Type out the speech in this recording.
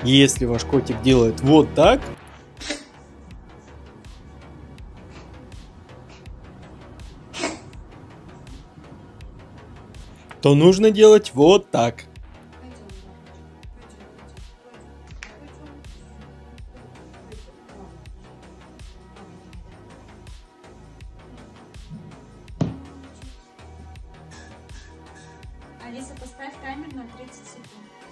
Если ваш котик делает вот так, то нужно делать вот так. Пойдем, пойдем, пойдем. Алиса, поставь таймер на 30 секунд.